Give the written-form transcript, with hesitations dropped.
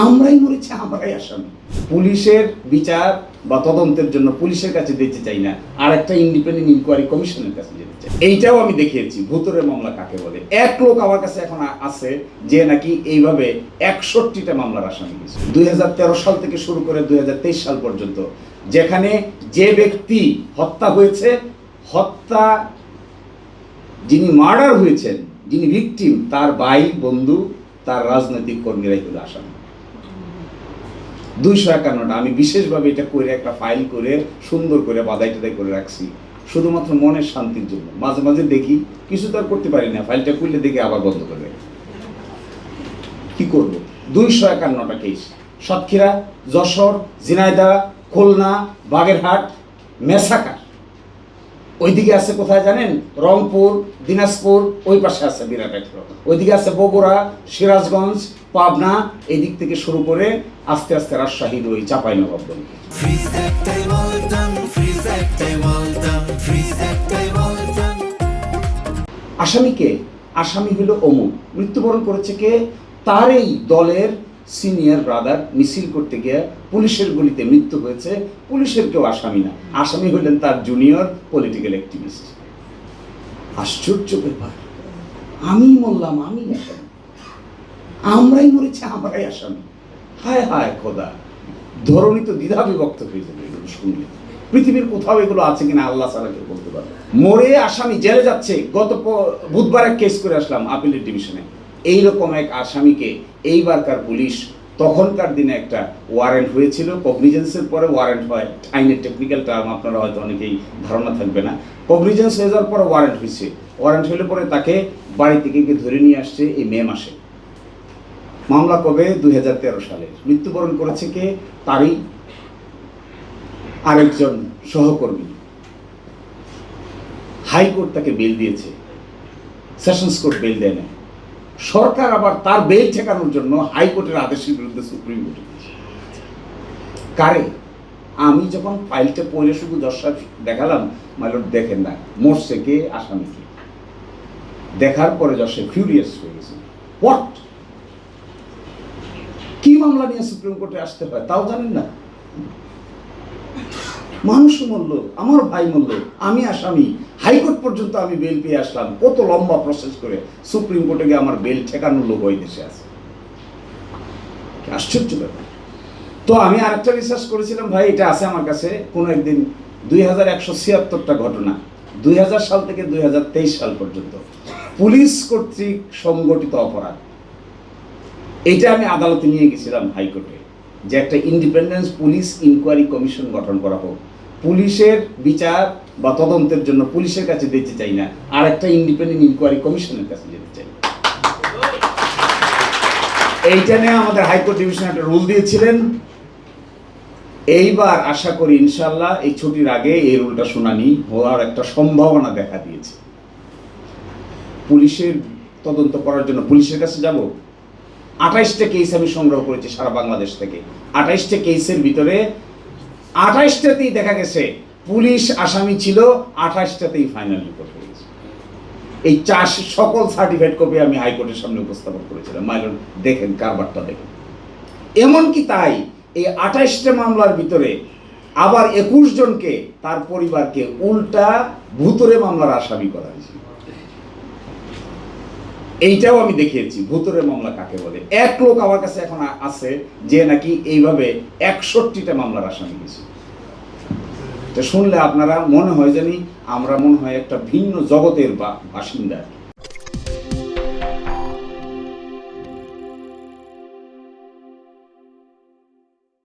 আমরাই মরেছি, আমরাই আসামি। পুলিশের বিচার বা তদন্তের জন্য পুলিশের কাছে যেতে চাই না, আর একটা ইন্ডিপেন্ডেন্ট ইনকোয়ারি কমিশনের কাছে যেতে চাই। এইটাও আমি দেখিয়েছি ভুতুড়ে মামলা কাকে বলে। এক লোক আমার কাছে এখন আছে যে নাকি এইভাবে 61টা মামলার আসামি হয়েছে 2013 সাল থেকে শুরু করে 2023 সাল পর্যন্ত, যেখানে যে ব্যক্তি হত্যা হয়েছে, হত্যা যিনি মার্ডার হয়েছেন, যিনি ভিকটিম, তার ভাই, বন্ধু, তার রাজনৈতিক কর্মীরাই হলো আসামি। 251টা। আমি বিশেষভাবে এটা করে একটা ফাইল করে সুন্দর করে বাধাই টাদাই করে রাখছি, শুধুমাত্র মনের শান্তির জন্য। মাঝে মাঝে দেখি কিছু তো আর করতে পারি না, ফাইলটা খুললে দেখে আবার বন্ধ করে কি করব। 251টা কেস, সাতক্ষীরা, যশোর, ঝিনাইদহ, খুলনা, বাগেরহাট, মেসাকার। ওইদিকে আছে কোথায় জানেন? রংপুর, দিনাজপুর, ওই পাশে আছে বিরাট একটা। ওইদিকে আছে বগুড়া, সিরাজগঞ্জ, পাবনা, এই দিক থেকে শুরু করে আস্তে আস্তে রাজশাহীর ওই চাঁপাইনবাবগঞ্জ। আসামিকে, আসামি হলো অমুক, মৃত্যুবরণ করেছে কে? তার এই দলের সিনিয়র ব্রাদার মিছিল করতে গিয়ে পুলিশের গুলিতে মৃত্যু হয়েছে, পুলিশের কেউ আসামি না, আসামি হলেন তার জুনিয়র পলিটিক্যাল অ্যাক্টিভিস্ট। আশ্চর্য ব্যাপার, আমি মরলাম, আমি আসামি, আমরাই মরেছি, আমরাই আসামি। হায় হায় খোদা, ধরনী তো দ্বিধা বিভক্ত হয়ে যাবে এগুলো শুনলে। পৃথিবীর কোথাও এগুলো আছে কিনা আল্লাহ ছাড়া কেউ বলতে পারবে। মরে আসামি জেলে যাচ্ছে। গত বুধবার এক কেস করে আসলাম আপিলের ডিভিশনে, এইরকম এক আসামিকে এইবারকার পুলিশ, তখনকার দিনে একটা ওয়ারেন্ট হয়েছিল, কগনিজেন্সের পরে ওয়ারেন্ট হয়, আইনের টেকনিক্যাল টার্ম আপনারা হয়তো অনেকেই ধারণা থাকবে না। কগনিজেন্স হয়ে যাওয়ার পরে ওয়ারেন্ট হয়েছে, ওয়ারেন্ট হলে পরে তাকে বাড়ি থেকে ধরে নিয়ে আসছে এই মে মাসে। মামলা কবে? 2013 সালে। মৃত্যুবরণ করেছে কে? তারই আরেকজন সহকর্মী। হাইকোর্ট তাকে বেল দিয়েছে, সেশনস কোর্ট বেল দেয় না। সরকার আবার তার বেল ঠেকানোর জন্য হাইকোর্টের আদেশের বিরুদ্ধে সুপ্রিম কোর্টে গেছে। কারে? আমি যখন ফাইলটা পড়ে শুধু দর্শক দেখালাম, মাইলট দেখেন না মরছে কে, আসামি কে। দেখার পরে দর্শক ফিউরিয়াস হয়ে গেছে। হোয়াট, কি মামলা নিয়ে সুপ্রিম কোর্টে আসতে হয় তাও জানেন না? মানুষ মরল, আমার ভাই মরল, আমি আসামি, হাইকোর্ট পর্যন্ত আমি বেল পেয়ে আসলাম, কত লম্বা প্রসেস করে সুপ্রিম কোর্টে গিয়ে আমার বেল ঠেকানোর লোক ওই দেশে আছে। আশ্চর্য ব্যাপার। তো আমি আরেকটা রিসার্চ করেছিলাম, ভাই এটা আছে আমার কাছে কোনো একদিন, 2176টা ঘটনা 2000 সাল থেকে 2023 সাল পর্যন্ত পুলিশ কর্তৃক সংগঠিত অপরাধ। এইটা আমি আদালতে নিয়ে গেছিলাম হাইকোর্টে, যে একটা ইন্ডিপেন্ডেন্স পুলিশ ইনকোয়ারি কমিশন গঠন করা হোক। পুলিশের বিচার বা তদন্তের জন্য পুলিশের কাছে যেতে চাই না, আর একটা ইন্ডিপেন্ডেন্ট ইনকোয়ারি কমিশনের কাছে যেতে চাই। এইটা নিয়ে আমাদের হাইকোর্ট ডিভিশন একটা রুল দিয়েছিলেন। এইবার আশা করি ইনশাল্লাহ এই ছুটির আগে এই রুলটা শুনানি হওয়ার একটা সম্ভাবনা দেখা দিয়েছে। পুলিশের তদন্ত করার জন্য পুলিশের কাছে যাব। 28টা কেস আমি সংগ্রহ করেছি সারা বাংলাদেশ থেকে। 28টা কেসের ভিতরে 28টাতেই দেখা গেছে পুলিশ আসামি ছিল, 28টাতেই ফাইনাল রিপোর্ট হয়ে গেছে। এই সকল সার্টিফাইড কপি আমি হাইকোর্টের সামনে উপস্থাপন করেছিলাম। মাইলন দেখেন, কারবারটা দেখেন। এমনকি তাই এই 28টা মামলার ভিতরে আবার 21 জনকে, তার পরিবারকে উল্টা ভুতুড়ে মামলার আসামি করা হয়েছে। এইটাও আমি দেখিয়েছি ভুতুড়ে মামলা কাকে বলে। এক লোক আমার কাছে এখন আছে যে নাকি এইভাবে 61টা মামলার আসামি হয়েছে। শুনলে আপনারা মনে হয় জানি আমরা মনে হয় একটা ভিন্ন জগতের বাসিন্দা।